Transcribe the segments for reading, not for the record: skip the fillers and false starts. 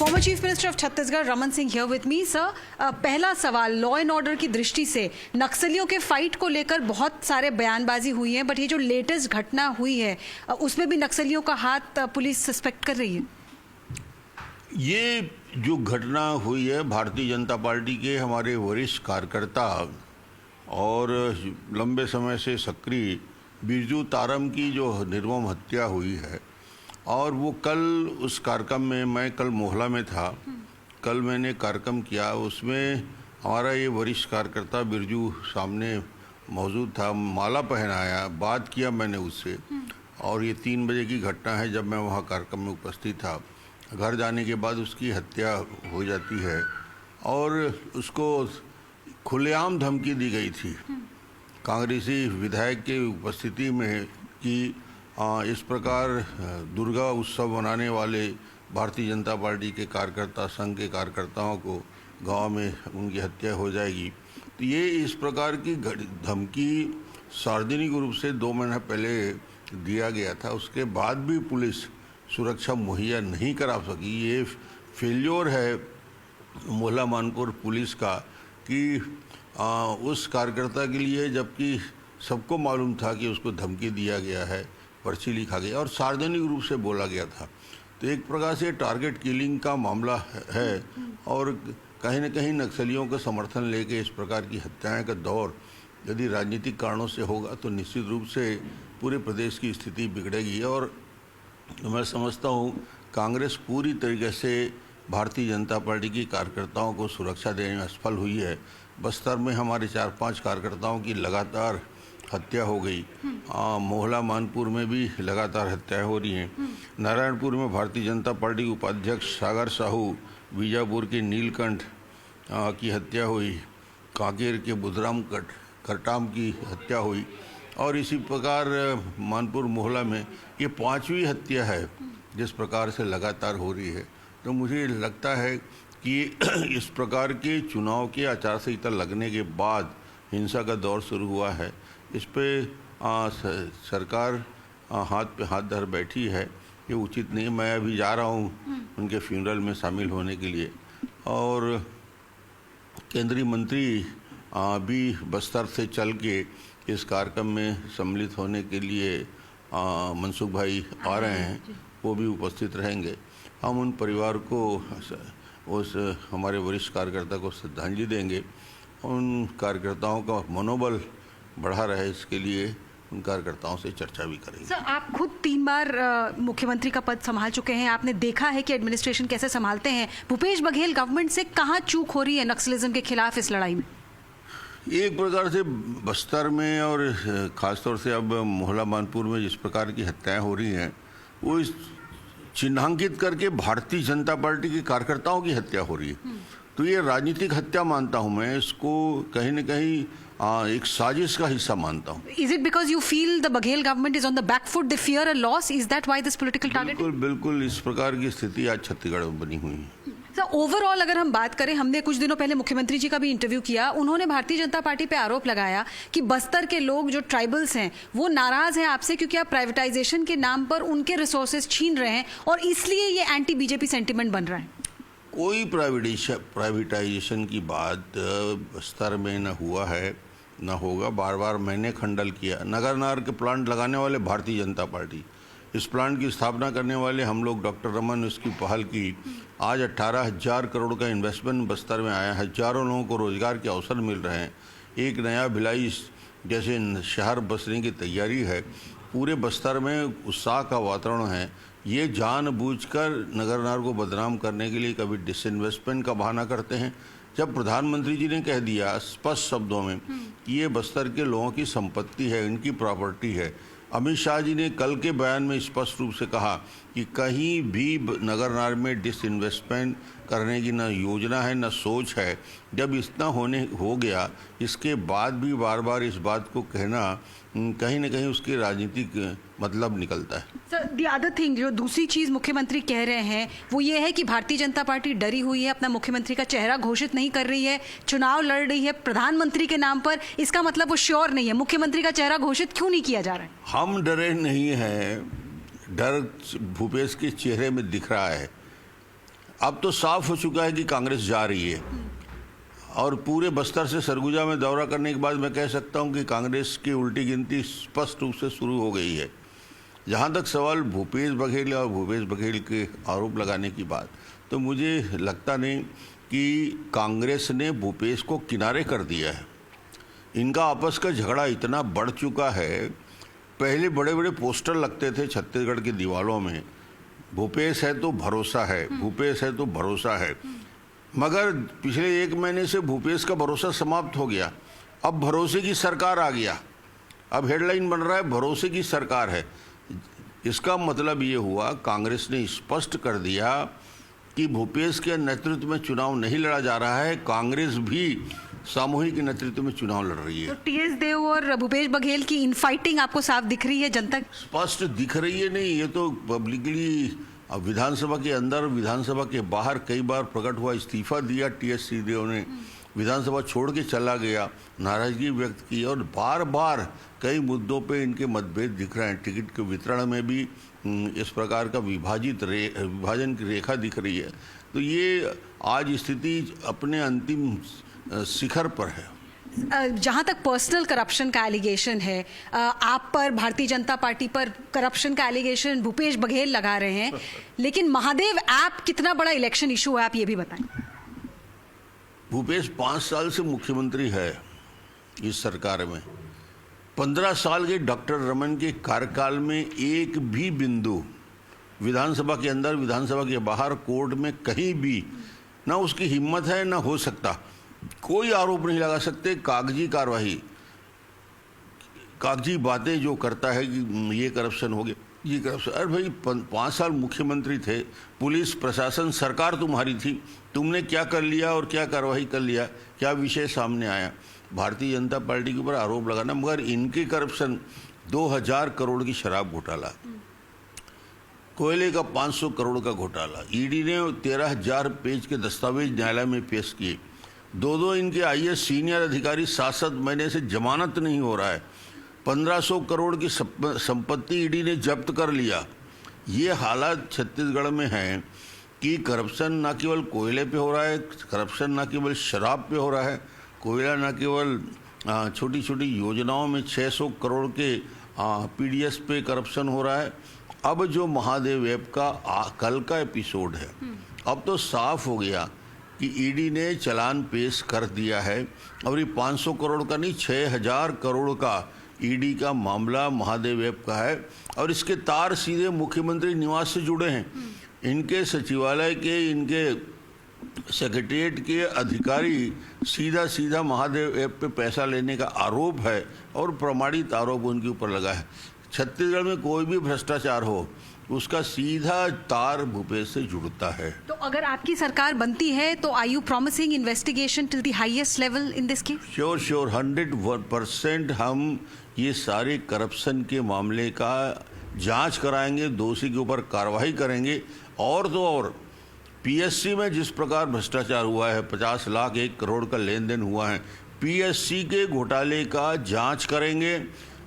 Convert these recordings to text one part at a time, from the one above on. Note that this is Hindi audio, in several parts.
Former chief minister of Chhattisgarh Raman Singh here with me sir. पहला सवाल, लॉ एंड ऑर्डर की दृष्टि से नक्सलियों के फाइट को लेकर बहुत सारे बयानबाजी हुई है, बट ये जो लेटेस्ट घटना हुई है उसमें भी नक्सलियों का हाथ पुलिस सस्पेक्ट कर रही है। ये जो घटना हुई है, भारतीय जनता पार्टी के हमारे वरिष्ठ कार्यकर्ता और लंबे समय से सक्रिय बिरजू तारम की जो निर्मम हत्या हुई है, और वो कल उस कार्यक्रम में, मैं कल मोहला में था, कल मैंने कार्यक्रम किया, उसमें हमारा ये वरिष्ठ कार्यकर्ता बिरजू सामने मौजूद था, माला पहनाया, बात किया मैंने उससे। और ये 3 बजे की घटना है जब मैं वहाँ कार्यक्रम में उपस्थित था। घर जाने के बाद उसकी हत्या हो जाती है और उसको खुलेआम धमकी दी गई थी कांग्रेसी विधायक के उपस्थिति में कि इस प्रकार दुर्गा उत्सव मनाने वाले भारतीय जनता पार्टी के कार्यकर्ता, संघ के कार्यकर्ताओं को गांव में उनकी हत्या हो जाएगी। तो ये इस प्रकार की धमकी सार्वजनिक रूप से 2 महीने पहले दिया गया था। उसके बाद भी पुलिस सुरक्षा मुहैया नहीं करा सकी। ये फेल्योर है मोहला मानपुर पुलिस का कि उस कार्यकर्ता के लिए, जबकि सबको मालूम था कि उसको धमकी दिया गया है, पर्ची लिखा गया और सार्वजनिक रूप से बोला गया था। तो एक प्रकार से टारगेट किलिंग का मामला है और कहीं न कहीं नक्सलियों का समर्थन लेके इस प्रकार की हत्याएं का दौर यदि राजनीतिक कारणों से होगा तो निश्चित रूप से पूरे प्रदेश की स्थिति बिगड़ेगी। और मैं समझता हूँ कांग्रेस पूरी तरीके से भारतीय जनता पार्टी की कार्यकर्ताओं को सुरक्षा देने में असफल हुई है। बस्तर में हमारे 4-5 कार्यकर्ताओं की लगातार हत्या हो गई, मोहला मानपुर में भी लगातार हत्याएं हो रही हैं, नारायणपुर में भारतीय जनता पार्टी उपाध्यक्ष सागर साहू, बीजापुर के नीलकंठ की हत्या हुई, कांकेर के बुधराम करटाम की हत्या हुई और इसी प्रकार मानपुर मोहला में ये 5वीं हत्या है जिस प्रकार से लगातार हो रही है। तो मुझे लगता है कि इस प्रकार के चुनाव की आचार संहिता लगने के बाद हिंसा का दौर शुरू हुआ है। इस पे सरकार हाथ पे हाथ धर बैठी है, ये उचित नहीं। मैं अभी जा रहा हूँ उनके फ्यूनरल में शामिल होने के लिए और केंद्रीय मंत्री भी बस्तर से चल के इस कार्यक्रम में सम्मिलित होने के लिए मनसुख भाई आ रहे हैं, वो भी उपस्थित रहेंगे। हम उन परिवार को, उस हमारे वरिष्ठ कार्यकर्ता को श्रद्धांजलि देंगे, उन कार्यकर्ताओं का मनोबल बढ़ा रहे, इसके लिए उन कार्यकर्ताओं से चर्चा भी करेंगे। सर, आप खुद 3 बार मुख्यमंत्री का पद संभाल चुके हैं, आपने देखा है कि एडमिनिस्ट्रेशन कैसे संभालते हैं। भूपेश बघेल गवर्नमेंट से कहाँ चूक हो रही है नक्सलिज्म के खिलाफ इस लड़ाई में? एक प्रकार से बस्तर में और ख़ासतौर से अब मोहला मानपुर में जिस प्रकार की हत्याएं हो रही हैं, वो इस चिन्हांकित करके भारतीय जनता पार्टी के कार्यकर्ताओं की हत्या हो रही है। तो ये राजनीतिक हत्या मानता हूँ मैं इसको, कहीं न कहीं एक साजिश का हिस्सा मानता हूँ। Is it because you feel the Baghel government is on the back foot, they fear a loss? Is that why this political targeting? बिल्कुल इस प्रकार की स्थिति आज छत्तीसगढ़ में बनी हुई है। सर, ओवरऑल अगर हम बात करें, हमने कुछ दिनों पहले मुख्यमंत्री जी का भी इंटरव्यू किया, उन्होंने भारतीय जनता पार्टी पे आरोप लगाया कि बस्तर के लोग जो ट्राइबल्स हैं वो नाराज हैं आपसे क्योंकि आप प्राइवेटाइजेशन के नाम पर उनके रिसोर्सेज छीन रहे हैं और इसलिए ये एंटी बीजेपी सेंटिमेंट बन रहा है। कोई प्राइवेटाइजेशन की बात बस्तर में न हुआ है न होगा। बार बार मैंने खंडन किया। नगरनार के प्लांट लगाने वाले भारतीय जनता पार्टी, इस प्लांट की स्थापना करने वाले हम लोग, डॉक्टर रमन ने उसकी पहल की। आज 18,000 करोड़ का इन्वेस्टमेंट बस्तर में आया, हजारों लोगों को रोजगार के अवसर मिल रहे हैं। एक नया भिलाई जैसे शहर बसने की तैयारी है। पूरे बस्तर में उत्साह का वातावरण है। ये जानबूझकर नगरनार को बदनाम करने के लिए कभी डिसइन्वेस्टमेंट का बहाना करते हैं, जब प्रधानमंत्री जी ने कह दिया स्पष्ट शब्दों में कि ये बस्तर के लोगों की संपत्ति है, इनकी प्रॉपर्टी है। अमित शाह जी ने कल के बयान में स्पष्ट रूप से कहा कि कहीं भी नगरनार में डिसइन्वेस्टमेंट करने की न योजना है न सोच है। जब इतना हो गया, इसके बाद भी बार बार इस बात को कहना कहीं न कहीं उसके राजनीतिक मतलब निकलता है। सर, द अदर थिंग, जो दूसरी चीज़ मुख्यमंत्री कह रहे हैं वो ये है कि भारतीय जनता पार्टी डरी हुई है, अपना मुख्यमंत्री का चेहरा घोषित नहीं कर रही है, चुनाव लड़ रही है प्रधानमंत्री के नाम पर। इसका मतलब वो श्योर नहीं है। मुख्यमंत्री का चेहरा घोषित क्यों नहीं किया जा रहा है? हम डरे नहीं हैं, डर भूपेश के चेहरे में दिख रहा है। अब तो साफ हो चुका है कि कांग्रेस जा रही है, और पूरे बस्तर से सरगुजा में दौरा करने के बाद मैं कह सकता हूं कि कांग्रेस की उल्टी गिनती स्पष्ट रूप से शुरू हो गई है। जहां तक सवाल भूपेश बघेल और भूपेश बघेल के आरोप लगाने की बात, तो मुझे लगता नहीं कि कांग्रेस ने भूपेश को किनारे कर दिया है। इनका आपस का झगड़ा इतना बढ़ चुका है, पहले बड़े बड़े पोस्टर लगते थे छत्तीसगढ़ की दीवारों में, भूपेश है तो भरोसा है, भूपेश है तो भरोसा है, मगर पिछले 1 महीने से भूपेश का भरोसा समाप्त हो गया। अब भरोसे की सरकार आ गया, अब हेडलाइन बन रहा है भरोसे की सरकार है। इसका मतलब ये हुआ कांग्रेस ने स्पष्ट कर दिया कि भूपेश के नेतृत्व में चुनाव नहीं लड़ा जा रहा है, कांग्रेस भी सामूहिक नेतृत्व में चुनाव लड़ रही है। तो टीएस देव और भूपेश बघेल की इनफाइटिंग आपको साफ दिख रही है जनता? स्पष्ट दिख रही है, नहीं ये तो पब्लिकली विधानसभा के अंदर विधानसभा के बाहर कई बार प्रकट हुआ। इस्तीफा दिया टीएस सिंहदेव ने, विधानसभा छोड़ के चला गया, नाराजगी व्यक्त की, और बार बार कई मुद्दों पे इनके मतभेद दिख रहे हैं। टिकट के वितरण में भी इस प्रकार का विभाजन की रेखा दिख रही है। तो ये आज स्थिति अपने अंतिम शिखर पर है। जहां तक पर्सनल करप्शन का एलिगेशन है, आप पर, भारतीय जनता पार्टी पर करप्शन का एलिगेशन भूपेश बघेल लगा रहे हैं, लेकिन महादेव ऐप कितना बड़ा इलेक्शन इशू है, आप ये भी बताएं। भूपेश 5 साल से मुख्यमंत्री है इस सरकार में। 15 साल के डॉक्टर रमन के कार्यकाल में एक भी बिंदु विधानसभा के अंदर, विधानसभा के बाहर, कोर्ट में कहीं भी ना उसकी हिम्मत है ना हो सकता, कोई आरोप नहीं लगा सकते। कागजी कार्रवाई, कागजी बातें जो करता है कि ये करप्शन हो गया, ये करप्शन। अरे भाई 5 साल मुख्यमंत्री थे, पुलिस प्रशासन सरकार तुम्हारी थी, तुमने क्या कर लिया और क्या कार्रवाई कर लिया, क्या विषय सामने आया? भारतीय जनता पार्टी के ऊपर आरोप लगाना, मगर इनके करप्शन 2000 करोड़ की शराब घोटाला, कोयले का 500 करोड़ का घोटाला, ईडी ने 13,000 पेज के दस्तावेज न्यायालय में पेश किए, 2 इनके आईएएस सीनियर अधिकारी 7 महीने से जमानत नहीं हो रहा है, 1500 करोड़ की संपत्ति ईडी ने जब्त कर लिया। ये हालात छत्तीसगढ़ में हैं कि करप्शन न केवल कोयले पे हो रहा है, करप्शन न केवल शराब पे हो रहा है, कोयला न केवल छोटी छोटी योजनाओं में 600 करोड़ के पीडीएस पे करप्शन हो रहा है। अब जो महादेव ऐप का कल का एपिसोड है, अब तो साफ हो गया कि ईडी ने चालान पेश कर दिया है, और ये 500 करोड़ का नहीं, 6000 करोड़ का ईडी का मामला महादेव ऐप का है, और इसके तार सीधे मुख्यमंत्री निवास से जुड़े हैं। इनके सचिवालय के, इनके सेक्रेटरिएट के अधिकारी सीधा सीधा महादेव ऐप पे पैसा लेने का आरोप है, और प्रमाणित आरोप उनके ऊपर लगा है। छत्तीसगढ़ में कोई भी भ्रष्टाचार हो, उसका सीधा तार भूपेश से जुड़ता है। तो अगर आपकी सरकार बनती है तो are you promising investigation till the highest level in this case? Sure 100% हम ये सारे करप्शन के मामले का जांच कराएंगे, दोषी के ऊपर कार्रवाई करेंगे। और तो और पीएससी में जिस प्रकार भ्रष्टाचार हुआ है, 50 लाख 1 करोड़ का लेन देन हुआ है, पीएससी के घोटाले का जांच करेंगे।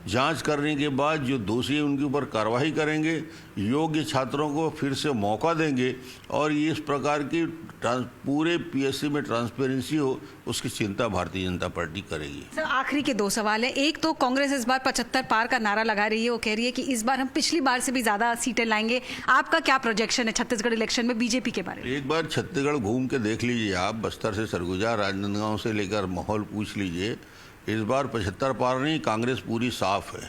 जांच करने के बाद जो दोषी है उनके ऊपर कार्रवाई करेंगे, योग्य छात्रों को फिर से मौका देंगे, और ये इस प्रकार की पूरे पीएससी में ट्रांसपेरेंसी हो, उसकी चिंता भारतीय जनता पार्टी करेगी। सर, आखिरी के 2 सवाल हैं। एक तो कांग्रेस इस बार 75 पार का नारा लगा रही है, वो कह रही है कि इस बार हम पिछली बार से भी ज्यादा सीटें लाएंगे। आपका क्या प्रोजेक्शन है छत्तीसगढ़ इलेक्शन में बीजेपी के बारे में? एक बार छत्तीसगढ़ घूम के देख लीजिए आप, बस्तर से सरगुजा, राजनांदगांव से लेकर माहौल पूछ लीजिए। इस बार 75 पार नहीं, कांग्रेस पूरी साफ है।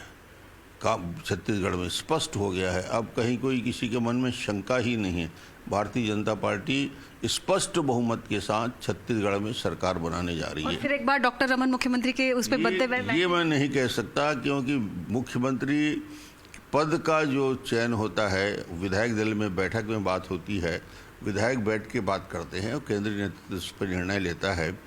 छत्तीसगढ़ में स्पष्ट हो गया है, अब कहीं कोई किसी के मन में शंका ही नहीं है। भारतीय जनता पार्टी स्पष्ट बहुमत के साथ छत्तीसगढ़ में सरकार बनाने जा रही है। और फिर एक बार डॉक्टर रमन मुख्यमंत्री के उस पे बदले ये मैं नहीं कह सकता, क्योंकि मुख्यमंत्री पद का जो चयन होता है, विधायक दल में बैठक में बात होती है, विधायक बैठ के बात करते हैं और केंद्रीय नेतृत्व इस पर निर्णय लेता है।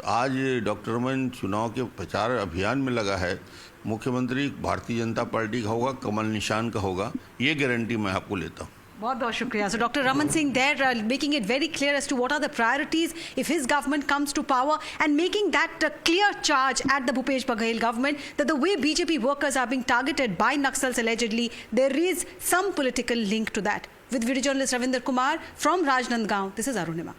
आज डॉक्टर रमन चुनाव के प्रचार अभियान में लगा है, मुख्यमंत्री भारतीय जनता पार्टी का होगा, कमल निशान का होगा, ये गारंटी मैं आपको लेता हूँ। बहुत बहुत शुक्रिया। So Dr. Raman Singh there making it very clear as to what are the priorities if his government comes to power, and making that clear charge at the Bhupesh Baghel government that the way BJP workers are being targeted by Naxals allegedly, there is some political link to that. With video journalist Ravinder Kumar from Rajnandgaon, this is Arunima.